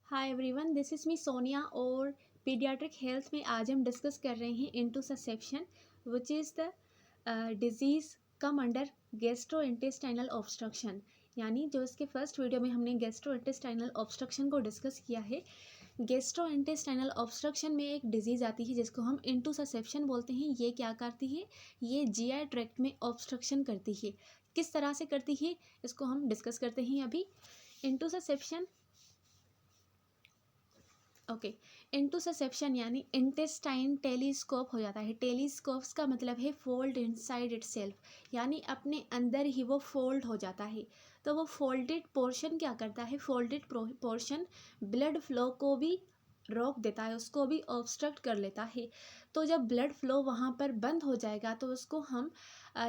Hi everyone, this is me Sonia और paediatric health में आज हम डिस्कस कर रहे हैं intussusception which is the disease come under gastrointestinal obstruction. यानी जो इसके फर्स्ट वीडियो में हमने गैस्ट्रोइंटेस्टाइनल ऑब्स्ट्रक्शन को डिस्कस किया है, गैस्ट्रोइंटेस्टाइनल ऑब्स्ट्रक्शन में एक डिजीज़ आती है जिसको हम इंटूससेप्शन बोलते हैं। ये क्या करती है? ये जीआई ट्रैक्ट में ऑब्स्ट्रक्शन करती है। किस तरह से करती है इसको हम डिस्कस करते हैं अभी। इंटूससेप्शन ओके, इंटूससेप्शन यानी इंटेस्टाइन टेलीस्कोप हो जाता है। टेलीस्कोप्स का मतलब है फोल्ड इनसाइड इटसेल्फ, यानी अपने अंदर ही वो फोल्ड हो जाता है। तो वो फोल्डेड पोर्शन क्या करता है? फोल्डेड पोर्शन ब्लड फ्लो को भी रोक देता है, उसको भी ऑब्स्ट्रक्ट कर लेता है। तो जब ब्लड फ्लो वहाँ पर बंद हो जाएगा तो उसको हम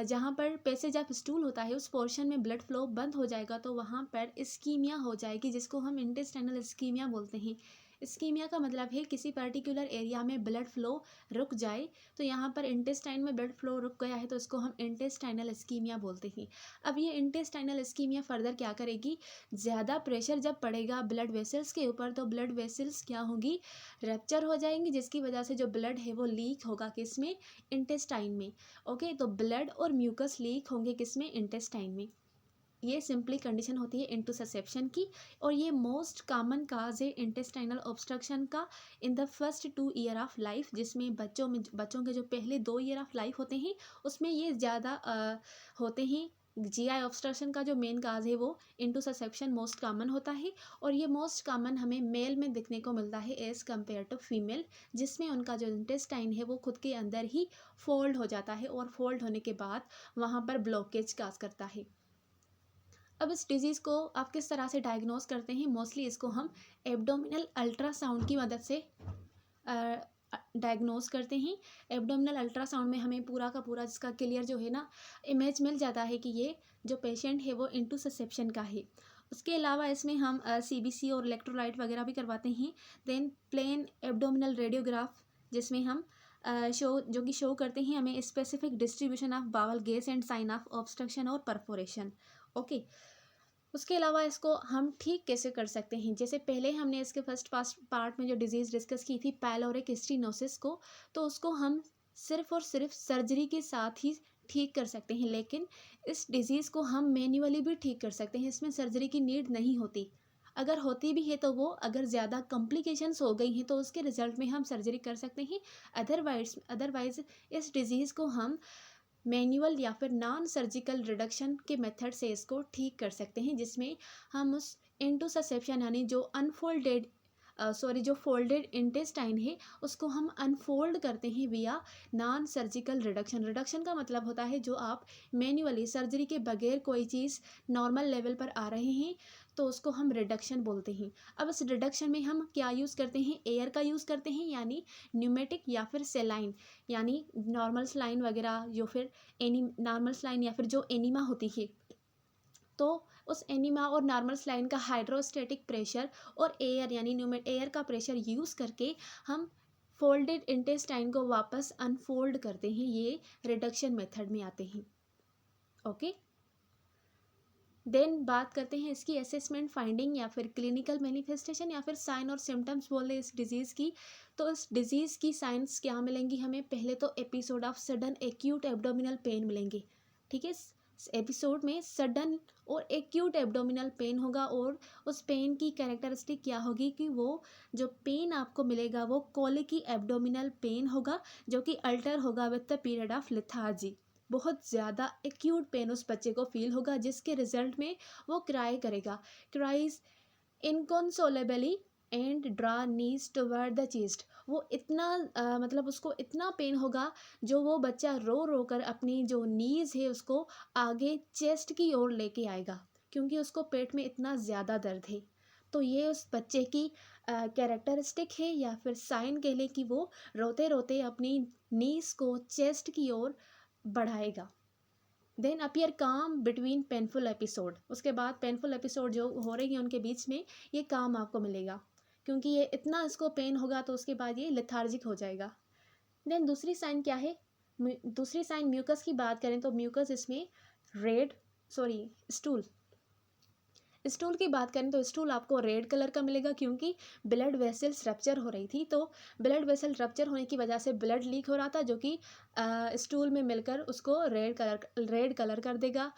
जहाँ पर पैसेज ऑफ स्टूल होता है उस पोर्शन में ब्लड फ्लो बंद हो जाएगा तो वहाँ पर इस्कीमिया हो जाएगी, जिसको हम इंटेस्टाइनल इस्कीमिया बोलते हैं। इस्कीमिया का मतलब है किसी पर्टिकुलर एरिया में ब्लड फ्लो रुक जाए। तो यहाँ पर इंटेस्टाइन में ब्लड फ्लो रुक गया है तो इसको हम इंटेस्टाइनल इस्कीमिया बोलते हैं। अब ये इंटेस्टाइनल इस्कीमिया फर्दर क्या करेगी? ज़्यादा प्रेशर जब पड़ेगा ब्लड वेसल्स के ऊपर तो ब्लड वेसल्स क्या होंगी? रप्चर हो जाएंगी, जिसकी वजह से जो ब्लड है वो लीक होगा किस में? इंटेस्टाइन में। ओके, तो ब्लड और म्यूकस लीक होंगे किस में? इंटेस्टाइन में। ये सिंपली कंडीशन होती है इंटूससेप्शन की, और ये मोस्ट कॉमन काज है इंटेस्टाइनल ऑब्स्ट्रक्शन का in the first 2 year of life, जिसमें बच्चों के जो पहले 2 ईयर ऑफ लाइफ होते हैं उसमें ये ज़्यादा होते हैं। जीआई ऑब्स्ट्रक्शन का जो मेन काज है वो इंटूससेप्शन मोस्ट कॉमन होता है, और ये मोस्ट कॉमन हमें मेल में दिखने को मिलता है एज़ कम्पेयर टू फीमेल, जिसमें उनका जो इंटेस्टाइन है वो खुद के अंदर ही फोल्ड हो जाता है, और फोल्ड होने के बाद वहाँ पर ब्लॉकेज काज करता है। अब इस डिज़ीज़ को आप किस तरह से डायग्नोस करते हैं? मोस्टली इसको हम एब्डोमिनल अल्ट्रासाउंड की मदद से डायग्नोस करते हैं। एब्डोमिनल अल्ट्रासाउंड में हमें पूरा का पूरा जिसका क्लियर जो है ना इमेज मिल जाता है कि ये जो पेशेंट है वो इंटूससेप्शन का है। उसके अलावा इसमें हम सीबीसी और इलेक्ट्रोलाइट वगैरह भी करवाते हैं। देन प्लेन एब्डोमिनल रेडियोग्राफ, जिसमें हम जो कि शो करते हैं हमें specific distribution of bowel gas and sign of obstruction और परफोरेशन। ओके, उसके अलावा इसको हम ठीक कैसे कर सकते हैं? जैसे पहले हमने इसके फर्स्ट पार्ट में जो डिज़ीज़ डिस्कस की थी पायलोरिक स्टेनोसिस को, तो उसको हम सिर्फ और सिर्फ सर्जरी के साथ ही ठीक कर सकते हैं। लेकिन इस डिज़ीज़ को हम मैन्युअली भी ठीक कर सकते हैं, इसमें सर्जरी की नीड नहीं होती। अगर होती भी है तो वो अगर ज़्यादा कॉम्प्लिकेशंस हो गई हैं तो उसके रिजल्ट में हम सर्जरी कर सकते हैं। अदरवाइज़ इस डिज़ीज़ को हम मैनुअल या फिर नॉन सर्जिकल रिडक्शन के मेथड से इसको ठीक कर सकते हैं, जिसमें हम उस इंटूससेप्शन यानी जो फोल्डेड इंटेस्टाइन है उसको हम अनफोल्ड करते हैं विया नॉन सर्जिकल रिडक्शन। रिडक्शन का मतलब होता है जो आप मैन्युअली सर्जरी के बगैर कोई चीज़ नॉर्मल लेवल पर आ रहे हैं तो उसको हम रिडक्शन बोलते हैं। अब इस रिडक्शन में हम क्या यूज़ करते हैं? एयर का यूज़ करते हैं, यानी न्यूमेटिक या फिर सेलाइन, यानी नॉर्मल सलाइन वगैरह, जो फिर नॉर्मल सलाइन या फिर जो एनीमा होती है तो उस एनीमा और नॉर्मल सलाइन का हाइड्रोस्टेटिक प्रेशर और एयर यानी एयर का प्रेशर यूज़ करके हम फोल्डेड इंटेस्टाइन को वापस अनफोल्ड करते हैं। ये रिडक्शन मेथड में आते हैं। ओके, देन बात करते हैं इसकी असेसमेंट फाइंडिंग या फिर क्लिनिकल मैनिफेस्टेशन या फिर साइन और सिम्टम्स बोले इस डिज़ीज़ की। तो इस डिज़ीज़ की साइंस क्या मिलेंगी हमें? पहले तो episode of sudden acute abdominal pain मिलेंगे। ठीक है, एपिसोड में सडन और एक्यूट एब्डोमिनल पेन होगा, और उस पेन की कैरेक्टरिस्टिक क्या होगी कि वो जो पेन आपको मिलेगा वो कोलिकी एब्डोमिनल पेन होगा, जो कि अल्टर होगा with the period of lethargy. बहुत ज़्यादा एक्यूट पेन उस बच्चे को फील होगा, जिसके रिजल्ट में वो क्राई करेगा। Cries inconsolably and draw knees toward the chest. वो इतना मतलब उसको इतना पेन होगा जो वो बच्चा रो रो कर अपनी जो नीज़ है उसको आगे चेस्ट की ओर लेके आएगा, क्योंकि उसको पेट में इतना ज़्यादा दर्द है। तो ये उस बच्चे की कैरेक्टरिस्टिक है या फिर साइन कह लें कि वो रोते रोते अपनी नीज़ को चेस्ट की ओर बढ़ाएगा। देन अपियर काम बिटवीन पेनफुल एपिसोड। उसके बाद पेनफुल एपिसोड जो हो रही है उनके बीच में ये काम आपको मिलेगा, क्योंकि ये इतना इसको पेन होगा तो उसके बाद ये लेथार्जिक हो जाएगा। देन दूसरी साइन क्या है? दूसरी साइन म्यूकस की बात करें तो म्यूकस इसमें रेड स्टूल स्टूल की बात करें तो स्टूल आपको रेड कलर का मिलेगा क्योंकि ब्लड वेसल्स रप्चर हो रही थी, तो ब्लड वेसल रप्चर होने की वजह से ब्लड लीक हो रहा था जो कि स्टूल में मिलकर उसको रेड कलर कर देगा।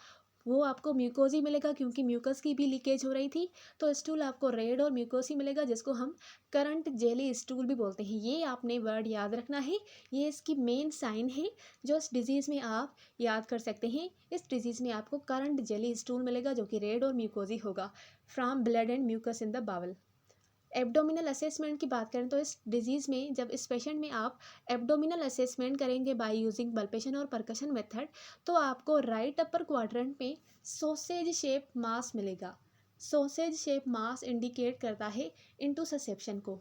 वो आपको म्यूकोजी मिलेगा क्योंकि म्यूकस की भी लीकेज हो रही थी, तो स्टूल आपको रेड और म्यूकोसी मिलेगा जिसको हम करंट जेली स्टूल भी बोलते हैं। ये आपने वर्ड याद रखना है, ये इसकी मेन साइन है जो इस डिजीज़ में आप याद कर सकते हैं। इस डिजीज़ में आपको करंट जेली स्टूल मिलेगा जो कि रेड और म्यूकोजी होगा from blood and mucus in the bowel. Abdominal assessment की बात करें तो इस डिजीज़ में जब इस पेशेंट में आप एब्डोमिनल असेसमेंट करेंगे बाय यूजिंग बल्पेशन और परकशन मेथड, तो आपको राइट अपर क्वाड्रेंट में सॉसेज शेप मास मिलेगा। सॉसेज शेप मास इंडिकेट करता है इंटूससेप्शन को।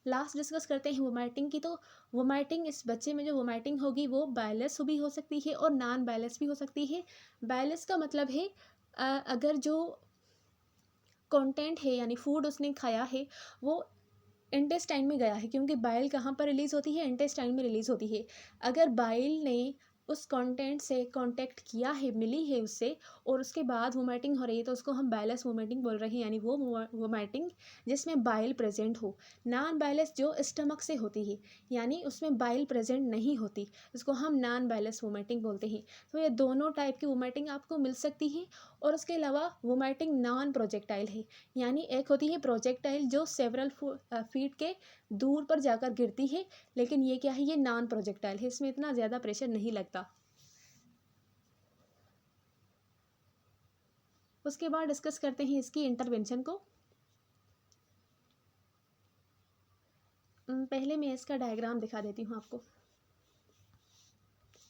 लास्ट डिस्कस करते हैं वोमाइटिंग की। तो वोमाइटिंग, इस बच्चे में जो वोमाइटिंग होगी वो बायलेस भी हो सकती है और नॉन बायलेस भी हो सकती है। बायलेस का मतलब है अगर जो कंटेंट है यानी फूड उसने खाया है वो इंटेस्टाइन में गया है, क्योंकि बाइल कहाँ पर रिलीज़ होती है, इंटेस्टाइन में रिलीज़ होती है। अगर बाइल ने उस कंटेंट से कांटेक्ट किया है, मिली है उससे, और उसके बाद वोमिटिंग हो रही है तो उसको हम बाइलस वोमिटिंग बोल रहे हैं, यानी वो वोमिटिंग जिसमें बाइल प्रेजेंट हो। नॉन बाइलस जो स्टमक से होती है यानी उसमें बाइल प्रेजेंट नहीं होती, इसको हम नॉन बाइलस वोमिटिंग बोलते हैं। तो ये दोनों टाइप की वोमिटिंग आपको मिल सकती है। और उसके अलावा वोमिटिंग नॉन प्रोजेक्टाइल है, यानी एक होती है प्रोजेक्टाइल जो सेवरल फीट के दूर पर जाकर गिरती है, लेकिन ये क्या है, ये नॉन प्रोजेक्टाइल है, इसमें इतना ज़्यादा प्रेशर नहीं लगता। उसके बाद डिस्कस करते हैं इसकी इंटरवेंशन को। पहले मैं इसका डायग्राम दिखा देती हूँ आपको।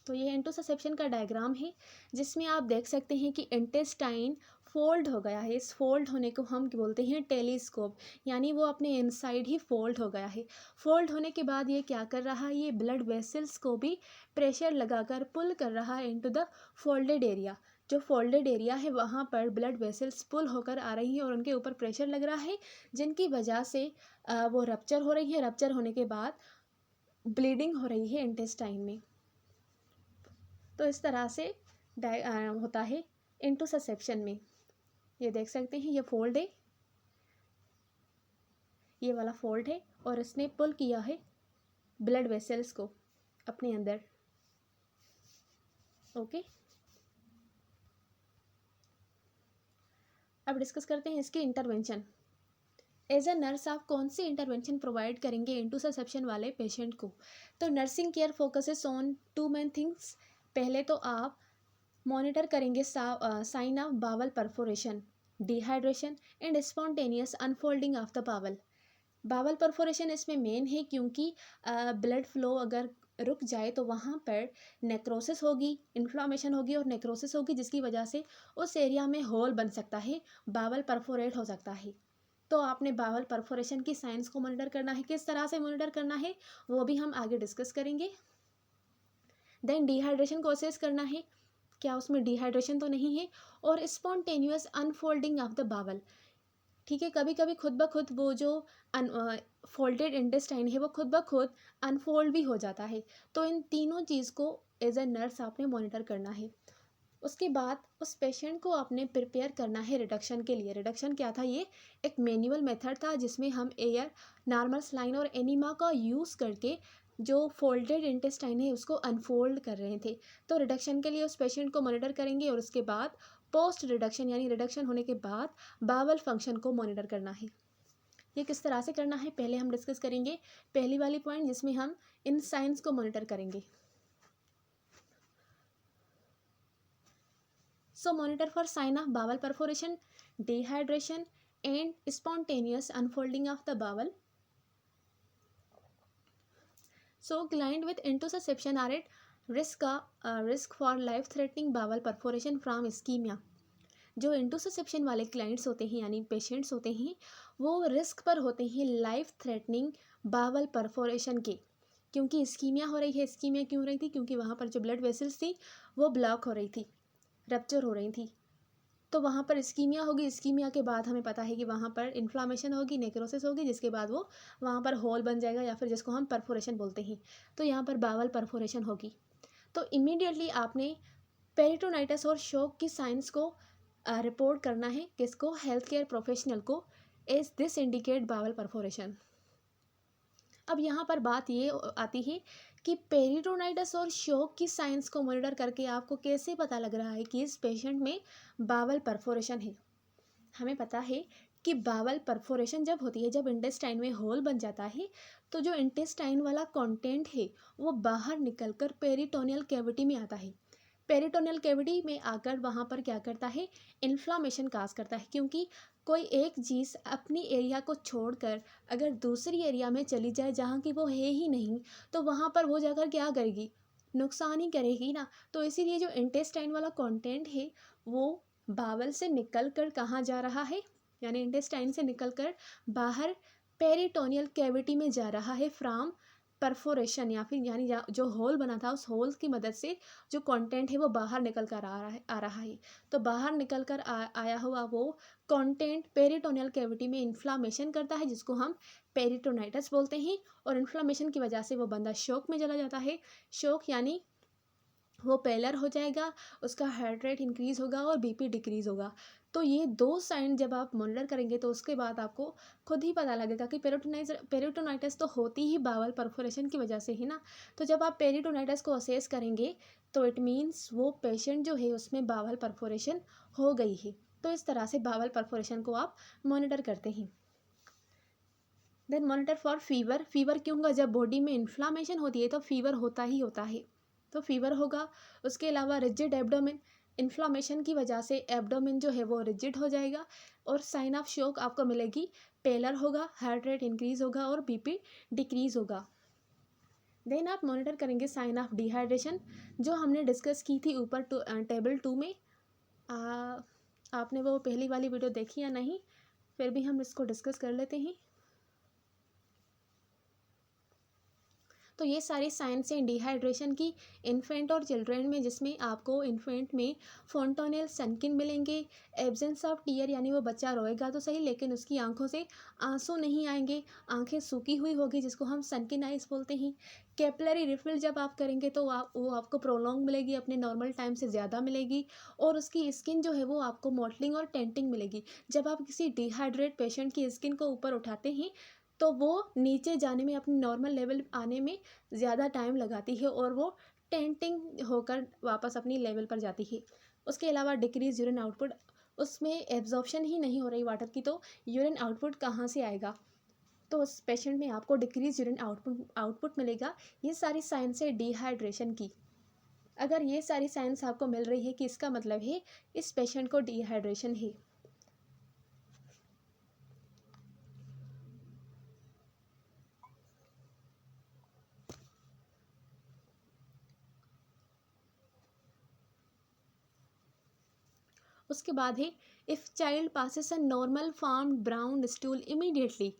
तो ये इंटोससेप्शन का डायग्राम है जिसमें आप देख सकते हैं कि इंटेस्टाइन फोल्ड हो गया है। इस फोल्ड होने को हम बोलते हैं टेलीस्कोप, यानी वो अपने इनसाइड ही फोल्ड हो गया है। फोल्ड होने के बाद ये क्या कर रहा है, ये ब्लड वेसल्स को भी प्रेशर लगाकर पुल कर रहा है इनटू द फोल्डेड एरिया। जो फोल्डेड एरिया है वहाँ पर ब्लड वेसल्स पुल होकर आ रही हैं और उनके ऊपर प्रेशर लग रहा है, जिनकी वजह से वो रप्चर हो रही है। रप्चर होने के बाद ब्लीडिंग हो रही है इंटेस्टाइन में। तो इस तरह से होता है इंटोससेप्शन में। ये देख सकते हैं, ये फोल्ड है, ये वाला फोल्ड है, और इसने पुल किया है ब्लड वेसल्स को अपने अंदर। ओके, अब डिस्कस करते हैं इसकी इंटरवेंशन। एज अ नर्स आप कौन सी इंटरवेंशन प्रोवाइड करेंगे इंटोससेप्शन वाले पेशेंट को। तो nursing care focuses on two main things. पहले तो आप मॉनिटर करेंगे sign of bowel perforation, dehydration and spontaneous unfolding of the bowel. Bowel perforation इसमें मेन है क्योंकि ब्लड फ्लो अगर रुक जाए तो वहाँ पर नेक्रोसिस होगी, इन्फ्लामेशन होगी और नेक्रोसिस होगी, जिसकी वजह से उस एरिया में होल बन सकता है, बावल परफोरेट हो सकता है। तो आपने बावल परफोरेशन की साइंस को मॉनिटर करना है। किस तरह से मॉनिटर करना है वो भी हम आगे डिस्कस करेंगे। देन डिहाइड्रेशन को असेस करना है, क्या उसमें डिहाइड्रेशन तो नहीं है, और spontaneous unfolding of the bowel. ठीक है, कभी कभी खुद ब खुद वो जो फोल्डेड इंटेस्टाइन है वो खुद ब खुद अनफोल्ड भी हो जाता है। तो इन तीनों चीज़ को एज ए नर्स आपने मॉनिटर करना है। उसके बाद उस पेशेंट को आपने प्रिपेयर करना है रिडक्शन के लिए। रिडक्शन क्या था, ये एक मैनुअल मेथड था जिसमें हम एयर, नॉर्मल स्लाइन और एनीमा का यूज़ करके जो फोल्डेड इंटेस्टाइन है उसको अनफोल्ड कर रहे थे। तो रिडक्शन के लिए उस पेशेंट को मॉनिटर करेंगे और उसके बाद पोस्ट रिडक्शन यानी रिडक्शन होने के बाद बावल फंक्शन को मॉनिटर करना है। ये किस तरह से करना है पहले हम डिस्कस करेंगे। पहली वाली पॉइंट जिसमें हम इन साइंस को मॉनिटर करेंगे। So monitor for sign of bowel perforation, dehydration and spontaneous unfolding of the bowel. So client with intussusception are at risk for life threatening bowel perforation from ischemia. जो इंटोससेप्शन वाले clients होते हैं यानी patients होते हैं वो risk पर होते हैं लाइफ थ्रेटनिंग बावल परफोरेशन के, क्योंकि इस्कीमिया हो रही है। इस्कीमिया क्यों हो रही थी, क्योंकि वहाँ पर जो ब्लड वेसल्स थी वो ब्लॉक हो रही थी, रप्चर हो रही थी। तो वहाँ पर इस्कीमिया होगी, इस्कीमिया के बाद हमें पता है कि वहाँ पर इन्फ्लामेशन होगी, नेक्रोसिस होगी, जिसके बाद वो वहाँ पर होल बन जाएगा या फिर जिसको हम परफोरेशन बोलते हैं। तो यहाँ पर बावल परफोरेशन होगी। तो इमीडिएटली आपने पेरिटोनाइटिस और शॉक की साइंस को रिपोर्ट करना है किसको, हेल्थ केयर प्रोफेशनल को, is this indicate bowel perforation. अब यहाँ पर बात ये आती है कि पेरिटोनाइटिस और शोक की साइंस को मॉनिटर करके आपको कैसे पता लग रहा है कि इस पेशेंट में बावल परफोरेशन है। हमें पता है कि बावल परफोरेशन जब होती है, जब इंटेस्टाइन में होल बन जाता है, तो जो इंटेस्टाइन वाला कंटेंट है वो बाहर निकलकर पेरिटोनियल कैविटी में आता है। पेरिटोनियल कैविटी में आकर वहाँ पर क्या करता है, इन्फ्लामेशन काज करता है, क्योंकि कोई एक चीज़ अपनी एरिया को छोड़कर अगर दूसरी एरिया में चली जाए जहाँ की वो है ही नहीं, तो वहाँ पर वो जाकर क्या करेगी, नुकसान ही करेगी ना। तो इसीलिए जो इंटेस्टाइन वाला कंटेंट है वो बावल से निकल कर कहाँ जा रहा है, यानी इंटेस्टाइन से निकल कर बाहर पेरिटोनियल कैविटी में जा रहा है फ्रॉम परफोरेशन, या फिर यानी जो होल बना था उस होल की मदद से जो कंटेंट है वो बाहर निकल कर आ रहा है। तो बाहर निकल कर आया हुआ वो कंटेंट पेरिटोनियल कैविटी में इन्फ्लामेशन करता है, जिसको हम पेरिटोनाइटिस बोलते हैं, और इन्फ्लामेशन की वजह से वो बंदा शोक में चला जाता है। शोक यानी वो पेलर हो जाएगा, उसका हार्ट रेट इंक्रीज़ होगा और बीपी डिक्रीज़ होगा। तो ये दो साइन जब आप मॉनिटर करेंगे तो उसके बाद आपको खुद ही पता लगेगा कि पेरिटोनाइटिस तो होती ही बावल परफोरेशन की वजह से ही ना। तो जब आप पेरिटोनाइटिस को असेस करेंगे तो इट मीन्स वो पेशेंट जो है उसमें बावल परफोरेशन हो गई है। तो इस तरह से बावल परफोरेशन को आप मॉनिटर करते हैं। Then monitor for fever. Fever क्यों होगा, जब बॉडी में इन्फ्लामेशन होती है तो फीवर होता ही होता है, तो फीवर होगा। उसके अलावा रिजिड एब्डोमेन, इन्फ्लामेशन की वजह से एब्डोमेन जो है वो रिजिड हो जाएगा। और साइन ऑफ शोक आपको मिलेगी, पेलर होगा, हार्ट रेट इंक्रीज होगा और बीपी डिक्रीज होगा। देन आप मॉनिटर करेंगे साइन ऑफ डिहाइड्रेशन, जो हमने डिस्कस की थी ऊपर टेबल 2 में। आपने वो पहली वाली वीडियो देखी या नहीं, फिर भी हम इसको डिस्कस कर लेते हैं। तो ये सारी साइंस हैं डिहाइड्रेशन की इन्फेंट और चिल्ड्रेन में, जिसमें आपको इन्फेंट में फोंटोनियल सनकिन मिलेंगे, एब्सेंस ऑफ टीयर यानी वो बच्चा रोएगा तो सही लेकिन उसकी आंखों से आंसू नहीं आएंगे, आंखें सूखी हुई होगी, जिसको हम सनकिन आइज बोलते हैं। कैपिलरी रिफिल जब आप करेंगे तो वो आपको प्रोलॉन्ग मिलेगी, अपने नॉर्मल टाइम से ज़्यादा मिलेगी। और उसकी स्किन जो है वो आपको मॉटलिंग और टेंटिंग मिलेगी। जब आप किसी डिहाइड्रेट पेशेंट की स्किन को ऊपर उठाते हैं तो वो नीचे जाने में, अपने नॉर्मल लेवल आने में ज़्यादा टाइम लगाती है और वो टेंटिंग होकर वापस अपनी लेवल पर जाती है। उसके अलावा डिक्रीज यूरिन आउटपुट, उसमें एब्जॉर्प्शन ही नहीं हो रही वाटर की, तो यूरिन आउटपुट कहाँ से आएगा। तो उस पेशेंट में आपको डिक्रीज यूरिन आउटपुट मिलेगा। ये सारी साइंस है डिहाइड्रेशन की। अगर ये सारी साइंस आपको मिल रही है कि इसका मतलब है इस पेशेंट को डिहाइड्रेशन है। उसके बाद है if child passes a normal form brown stool immediately.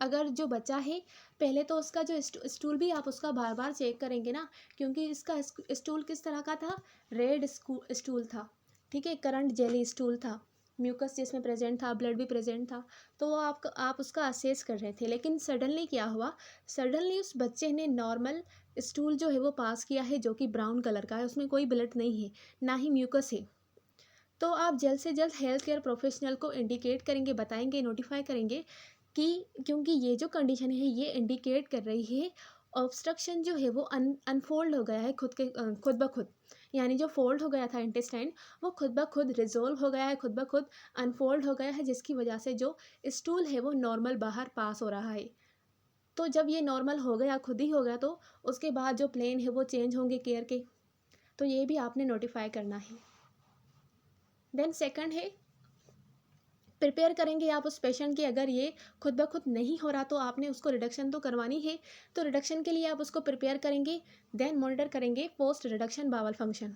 अगर जो बच्चा है, पहले तो उसका जो स्टूल भी आप उसका बार बार चेक करेंगे ना, क्योंकि इसका स्टूल किस तरह का था, रेड स्टूल था, ठीक है, करंट जेली स्टूल था, म्यूकस जिसमें प्रेजेंट था, ब्लड भी प्रेजेंट था। तो वो आप उसका असेस कर रहे थे, लेकिन सडनली क्या हुआ, सडनली उस बच्चे ने नॉर्मल स्टूल जो है वो पास किया है, जो कि ब्राउन कलर का है, उसमें कोई ब्लड नहीं है, ना ही म्यूकस है। तो आप जल्द से जल्द हेल्थ केयर प्रोफेशनल को इंडिकेट करेंगे, बताएंगे, नोटिफाई करेंगे कि क्योंकि ये जो कंडीशन है ये इंडिकेट कर रही है ऑब्स्ट्रक्शन जो है वो अनफोल्ड हो गया है खुद ब खुद, यानी जो फोल्ड हो गया था इंटेस्टाइन वो खुद ब खुद रिजोल्व हो गया है, खुद ब खुद अनफोल्ड हो गया है, जिसकी वजह से जो स्टूल है वो नॉर्मल बाहर पास हो रहा है। तो जब ये नॉर्मल हो गया, खुद ही हो गया, तो उसके बाद जो प्लेन है वो चेंज होंगे केयर के, तो ये भी आपने नोटिफाई करना है। देन सेकंड है प्रिपेयर करेंगे आप उस पेशेंट की, अगर ये खुद ब खुद नहीं हो रहा तो आपने उसको रिडक्शन तो करवानी है, तो रिडक्शन के लिए आप उसको प्रिपेयर करेंगे। देन मॉनिटर करेंगे post reduction bowel function.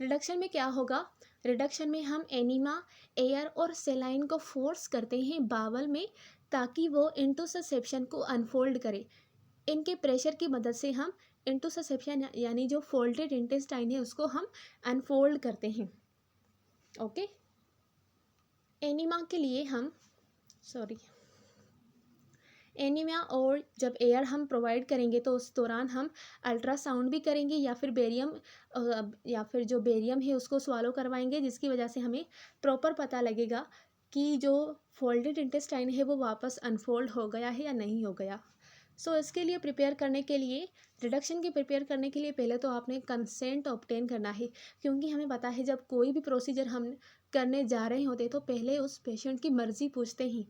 Reduction में क्या होगा, रिडक्शन में हम एनीमा, एयर और सेलाइन को फोर्स करते हैं बावल में, ताकि वो इंटोससेप्शन को अनफोल्ड करे। इनके प्रेशर की मदद से हम इंटोससेप्शन यानी जो फोल्डेड इंटेस्टाइन है उसको हम अनफोल्ड करते हैं। ओके, एनीमा के लिए हम एनीमिया, और जब एयर हम प्रोवाइड करेंगे तो उस दौरान हम अल्ट्रासाउंड भी करेंगे या फिर या फिर जो बेरियम है उसको स्वालो करवाएंगे, जिसकी वजह से हमें प्रॉपर पता लगेगा कि जो फोल्डेड इंटेस्टाइन है वो वापस अनफोल्ड हो गया है या नहीं हो गया। इसके लिए प्रिपेयर करने के लिए, रिडक्शन की प्रिपेयर करने के लिए पहले तो आपने कंसेंट ऑब्टेन करना है, क्योंकि हमें पता है जब कोई भी प्रोसीजर हम करने जा रहे होते तो पहले उस पेशेंट की मर्ज़ी पूछते हैं।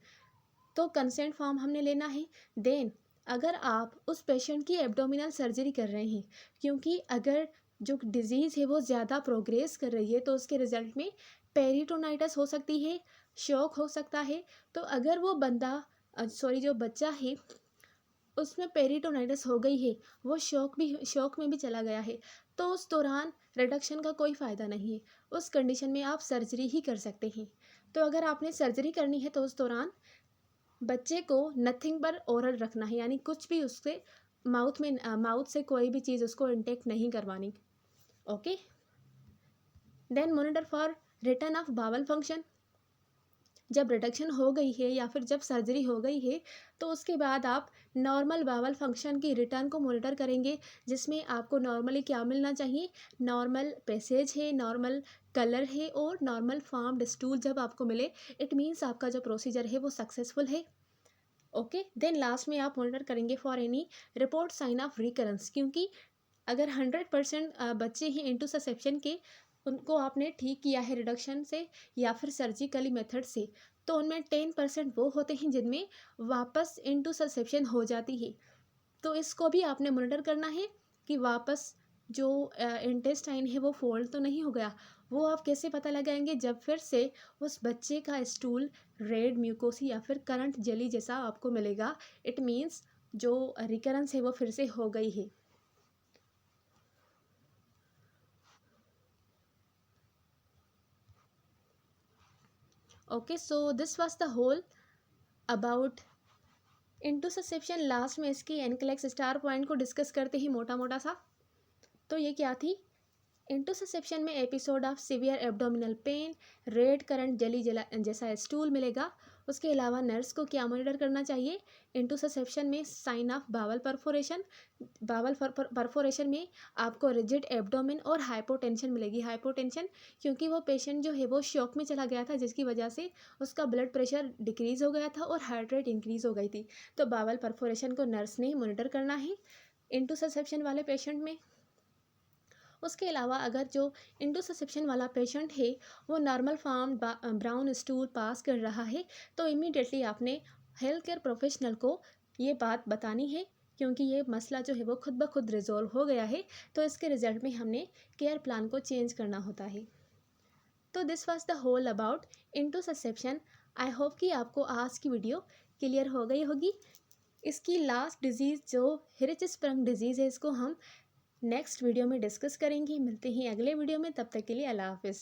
तो कंसेंट फॉर्म हमने लेना है। देन अगर आप उस पेशेंट की एब्डोमिनल सर्जरी कर रहे हैं, क्योंकि अगर जो डिज़ीज़ है वो ज़्यादा प्रोग्रेस कर रही है तो उसके रिजल्ट में पेरिटोनाइटिस हो सकती है, शॉक हो सकता है। तो अगर वो जो बच्चा है उसमें पेरिटोनाइटिस हो गई है, वो शॉक में भी चला गया है, तो उस दौरान रिडक्शन का कोई फ़ायदा नहीं है। उस कंडीशन में आप सर्जरी ही कर सकते हैं। तो अगर आपने सर्जरी करनी है तो उस दौरान बच्चे को नथिंग पर ओरल रखना है, यानी कुछ भी उससे माउथ से कोई भी चीज़ उसको इंटेक्ट नहीं करवानी। Okay. Then monitor for return of bowel function. जब रिडक्शन हो गई है या फिर जब सर्जरी हो गई है तो उसके बाद आप नॉर्मल बावल फंक्शन की रिटर्न को मॉनिटर करेंगे, जिसमें आपको नॉर्मली क्या मिलना चाहिए, नॉर्मल पैसेज है, नॉर्मल कलर है और नॉर्मल फॉर्म्ड स्टूल जब आपको मिले, इट मीन्स आपका जो प्रोसीजर है वो सक्सेसफुल है। ओके। देन लास्ट में आप मॉनिटर करेंगे for any report sign of recurrence, क्योंकि अगर 100% बच्चे हैं इंटूससेप्शन के, उनको आपने ठीक किया है रिडक्शन से या फिर सर्जिकली मेथड से, तो उनमें 10% वो होते हैं जिनमें वापस इंटूससेप्शन हो जाती है। तो इसको भी आपने मॉनिटर करना है कि वापस जो इंटेस्टाइन है वो फोल्ड तो नहीं हो गया। वो आप कैसे पता लगाएंगे, जब फिर से उस बच्चे का स्टूल रेड म्यूकोसी या फिर करंट जेली जैसा आपको मिलेगा, इट मीन्स जो रिकरेंस है वो फिर से हो गई है। Okay, so this was the whole about intussusception. Last में इसकी एनक्लेक्स स्टार पॉइंट को डिस्कस करते ही मोटा मोटा सा। तो ये क्या थी, इंटूससेप्शन में episode of severe abdominal pain, red currant jelly जैसा स्टूल मिलेगा। उसके अलावा नर्स को क्या मॉनिटर करना चाहिए, इंटूससेप्शन में sign of bowel perforation, perforation में आपको रिजिड एब्डोमेन और हाइपोटेंशन मिलेगी। हाइपोटेंशन क्योंकि वो पेशेंट जो है वो शॉक में चला गया था, जिसकी वजह से उसका ब्लड प्रेशर डिक्रीज़ हो गया था और हार्ट रेट इंक्रीज़ हो गई थी। तो बावल परफोरेशन को नर्स ने मॉनिटर करना है इंटूससेप्शन वाले पेशेंट में। उसके अलावा अगर जो इंडोससेप्शन वाला पेशेंट है वो normal form brown stool pass कर रहा है, तो इमीडिएटली आपने हेल्थ केयर प्रोफेशनल को ये बात बतानी है, क्योंकि ये मसला जो है वो खुद ब खुद रिजॉल्व हो गया है। तो इसके रिजल्ट में हमने केयर प्लान को चेंज करना होता है। तो this was the whole about intussusception. I hope कि आपको आज की वीडियो क्लियर हो गई होगी। इसकी लास्ट डिजीज़ जो हिरिचस्प्रंग डिजीज़ है, इसको हम नेक्स्ट वीडियो में डिस्कस करेंगे। मिलते हैं अगले वीडियो में, तब तक के लिए अल्लाह हाफिज़।